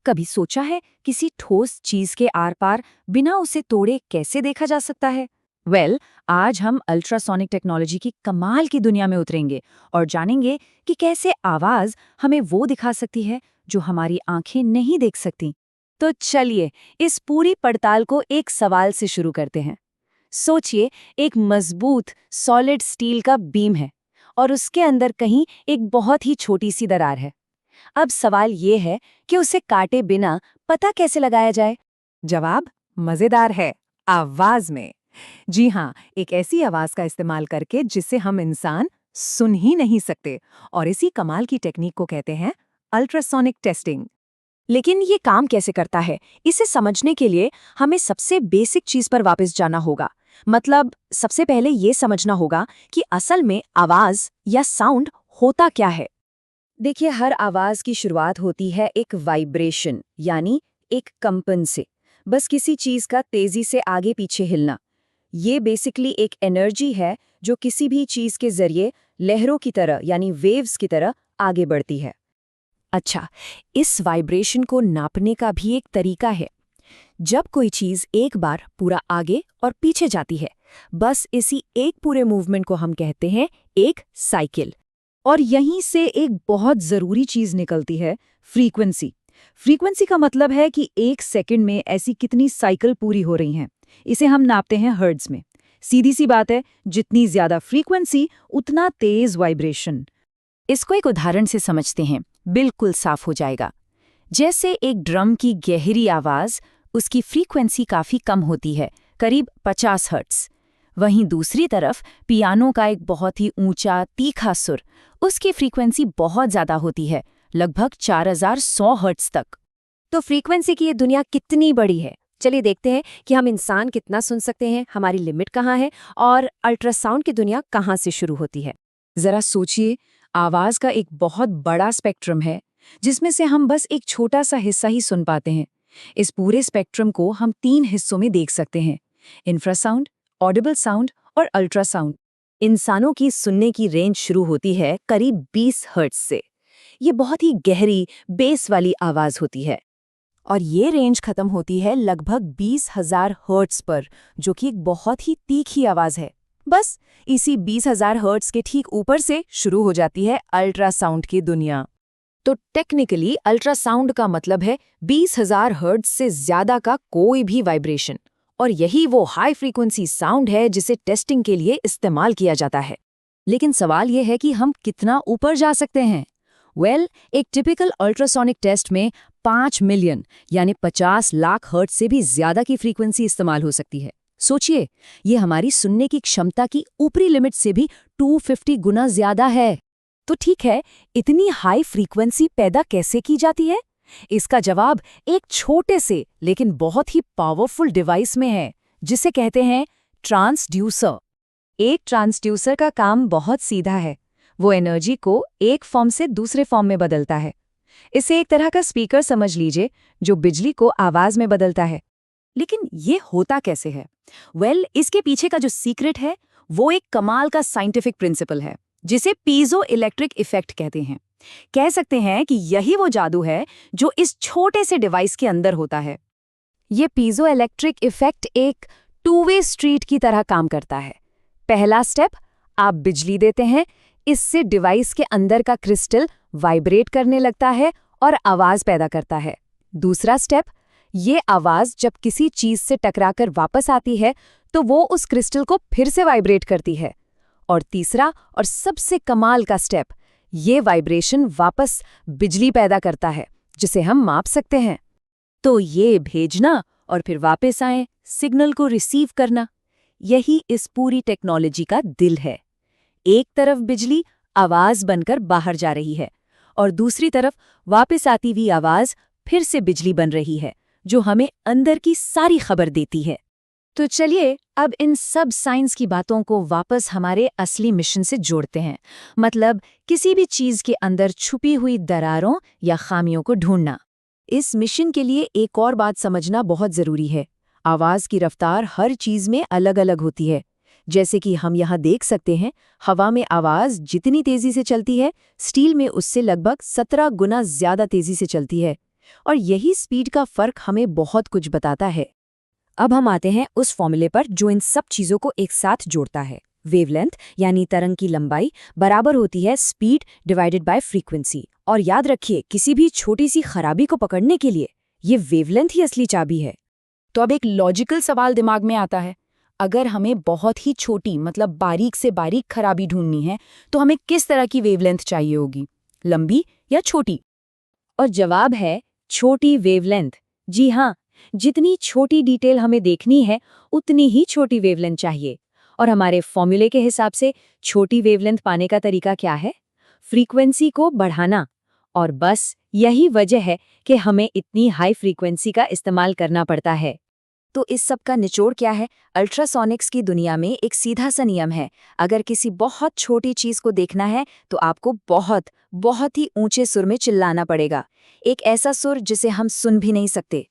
कभी सोचा है किसी ठोस चीज के आर पार बिना उसे तोड़े कैसे देखा जा सकता है? आज हम अल्ट्रासोनिक टेक्नोलॉजी की कमाल की दुनिया में उतरेंगे और जानेंगे कि कैसे आवाज हमें वो दिखा सकती है जो हमारी आंखें नहीं देख सकती। तो चलिए इस पूरी पड़ताल को एक सवाल से शुरू करते हैं। सोचिए, एक मजबूत सॉलिड स्टील का बीम है और उसके अंदर कहीं एक बहुत ही छोटी सी दरार है। अब सवाल ये है कि उसे काटे बिना पता कैसे लगाया जाए? जवाब मजेदार है, आवाज में। जी हाँ, एक ऐसी आवाज का इस्तेमाल करके जिसे हम इंसान सुन ही नहीं सकते, और इसी कमाल की टेक्निक को कहते हैं अल्ट्रासोनिक टेस्टिंग। लेकिन ये काम कैसे करता है, इसे समझने के लिए हमें सबसे बेसिक चीज पर वापस जाना होगा। मतलब सबसे पहले ये समझना होगा कि असल में आवाज या साउंड होता क्या है। देखिए, हर आवाज की शुरुआत होती है एक वाइब्रेशन यानी एक कंपन से। बस किसी चीज का तेजी से आगे पीछे हिलना। ये बेसिकली एक एनर्जी है जो किसी भी चीज के जरिए लहरों की तरह यानी वेव्स की तरह आगे बढ़ती है। अच्छा, इस वाइब्रेशन को नापने का भी एक तरीका है। जब कोई चीज एक बार पूरा आगे और पीछे जाती है, बस इसी एक पूरे मूवमेंट को हम कहते हैं एक साइकिल। और यहीं से एक बहुत जरूरी चीज निकलती है, फ्रीक्वेंसी। फ्रीक्वेंसी का मतलब है कि एक सेकंड में ऐसी कितनी साइकिल पूरी हो रही हैं। इसे हम नापते हैं हर्ट्ज में। सीधी सी बात है, जितनी ज्यादा फ्रीक्वेंसी उतना तेज वाइब्रेशन। इसको एक उदाहरण से समझते हैं, बिल्कुल साफ हो जाएगा। जैसे एक ड्रम की गहरी आवाज, उसकी फ्रीक्वेंसी काफी कम होती है, करीब 50 हर्ट्ज। वहीं दूसरी तरफ पियानो का एक बहुत ही ऊंचा तीखा सुर, उसकी फ्रीक्वेंसी बहुत ज्यादा होती है, लगभग 4100 हर्ट्ज तक। तो फ्रीक्वेंसी की ये दुनिया कितनी बड़ी है। चलिए देखते हैं कि हम इंसान कितना सुन सकते हैं, हमारी लिमिट कहाँ है और अल्ट्रासाउंड की दुनिया कहाँ से शुरू होती है। जरा सोचिए, आवाज का एक बहुत बड़ा स्पेक्ट्रम है जिसमें से हम बस एक छोटा सा हिस्सा ही सुन पाते हैं। इस पूरे स्पेक्ट्रम को हम 3 हिस्सों में देख सकते हैं: इंफ्रासाउंड, ऑडिबल साउंड और अल्ट्रासाउंड। इंसानों की सुनने की रेंज शुरू होती है करीब 20 हर्ट्ज से। ये बहुत ही गहरी बेस वाली आवाज होती है और ये रेंज खत्म होती है लगभग 20,000 हर्ट्ज पर, जो कि एक बहुत ही तीखी आवाज है। बस इसी 20,000 हर्ट्ज के ठीक ऊपर से शुरू हो जाती है अल्ट्रासाउंड की दुनिया। तो टेक्निकली अल्ट्रासाउंड का मतलब है 20,000 हर्ट्ज से ज्यादा का कोई भी वाइब्रेशन, और यही वो हाई फ्रीक्वेंसी साउंड है जिसे टेस्टिंग के लिए इस्तेमाल किया जाता है। लेकिन सवाल यह है कि हम कितना ऊपर जा सकते हैं? एक टिपिकल अल्ट्रासोनिक टेस्ट में 5 मिलियन यानी 50 लाख हर्ट्ज से भी ज्यादा की फ्रीक्वेंसी इस्तेमाल हो सकती है। सोचिए, ये हमारी सुनने की क्षमता की ऊपरी लिमिट से भी 250 गुना ज्यादा है। तो ठीक है, इतनी हाई फ्रीक्वेंसी पैदा कैसे की जाती है? इसका जवाब एक छोटे से लेकिन बहुत ही पावरफुल डिवाइस में है, जिसे कहते हैं ट्रांसड्यूसर। एक ट्रांसड्यूसर का काम बहुत सीधा है। वो एनर्जी को एक फॉर्म से दूसरे फॉर्म में बदलता है। इसे एक तरह का स्पीकर समझ लीजिए, जो बिजली को आवाज में बदलता है। लेकिन ये होता कैसे है? इसके पीछे का जो सीक्रेट है वो एक कमाल का साइंटिफिक प्रिंसिपल है, जिसे पीजो इलेक्ट्रिक इफेक्ट कहते हैं। कह सकते हैं कि यही वो जादू है जो इस छोटे से डिवाइस के अंदर होता है। ये पीजो इलेक्ट्रिक इफेक्ट एक 2-वे स्ट्रीट की तरह काम करता है। पहला स्टेप, आप बिजली देते हैं, इससे डिवाइस के अंदर का क्रिस्टल वाइब्रेट करने लगता है और आवाज पैदा करता है। दूसरा स्टेप, ये आवाज जब किसी चीज से टकराकर वापस आती है तो वो उस क्रिस्टल को फिर से वाइब्रेट करती है। और तीसरा और सबसे कमाल का स्टेप, ये वाइब्रेशन वापस बिजली पैदा करता है, जिसे हम माप सकते हैं। तो ये भेजना और फिर वापस आए सिग्नल को रिसीव करना, यही इस पूरी टेक्नोलॉजी का दिल है। एक तरफ बिजली आवाज बनकर बाहर जा रही है और दूसरी तरफ वापस आती हुई आवाज फिर से बिजली बन रही है, जो हमें अंदर की सारी खबर देती है। तो चलिए अब इन सब साइंस की बातों को वापस हमारे असली मिशन से जोड़ते हैं। मतलब किसी भी चीज के अंदर छुपी हुई दरारों या खामियों को ढूंढना। इस मिशन के लिए एक और बात समझना बहुत जरूरी है। आवाज की रफ्तार हर चीज में अलग अलग होती है। जैसे कि हम यहाँ देख सकते हैं, हवा में आवाज जितनी तेजी से चलती है, स्टील में उससे लगभग 17 गुना ज्यादा तेजी से चलती है। और यही स्पीड का फर्क हमें बहुत कुछ बताता है। अब हम आते हैं उस फॉर्मूले पर जो इन सब चीजों को एक साथ जोड़ता है। वेवलेंथ यानी तरंग की लंबाई बराबर होती है स्पीड डिवाइडेड बाय फ्रीक्वेंसी। और याद रखिए, किसी भी छोटी सी खराबी को पकड़ने के लिए ये वेवलेंथ ही असली चाबी है। तो अब एक लॉजिकल सवाल दिमाग में आता है, अगर हमें बहुत ही छोटी मतलब बारीक से बारीक खराबी ढूंढनी है तो हमें किस तरह की वेवलेंथ चाहिए होगी, लंबी या छोटी? और जवाब है छोटी वेवलेंथ। जी हाँ, जितनी छोटी डिटेल हमें देखनी है उतनी ही छोटी वेवलेंथ चाहिए। और हमारे फॉर्मूले के हिसाब से छोटी वेवलेंथ पाने का तरीका क्या है? फ्रीक्वेंसी को बढ़ाना। और बस यही वजह है कि हमें इतनी हाई फ्रीक्वेंसी का इस्तेमाल करना पड़ता है। तो इस सब का निचोड़ क्या है? अल्ट्रासोनिक्स की दुनिया में एक सीधा सा नियम है, अगर किसी बहुत छोटी चीज को देखना है तो आपको बहुत ही ऊंचे सुर में चिल्लाना पड़ेगा। एक ऐसा सुर जिसे हम सुन भी नहीं सकते,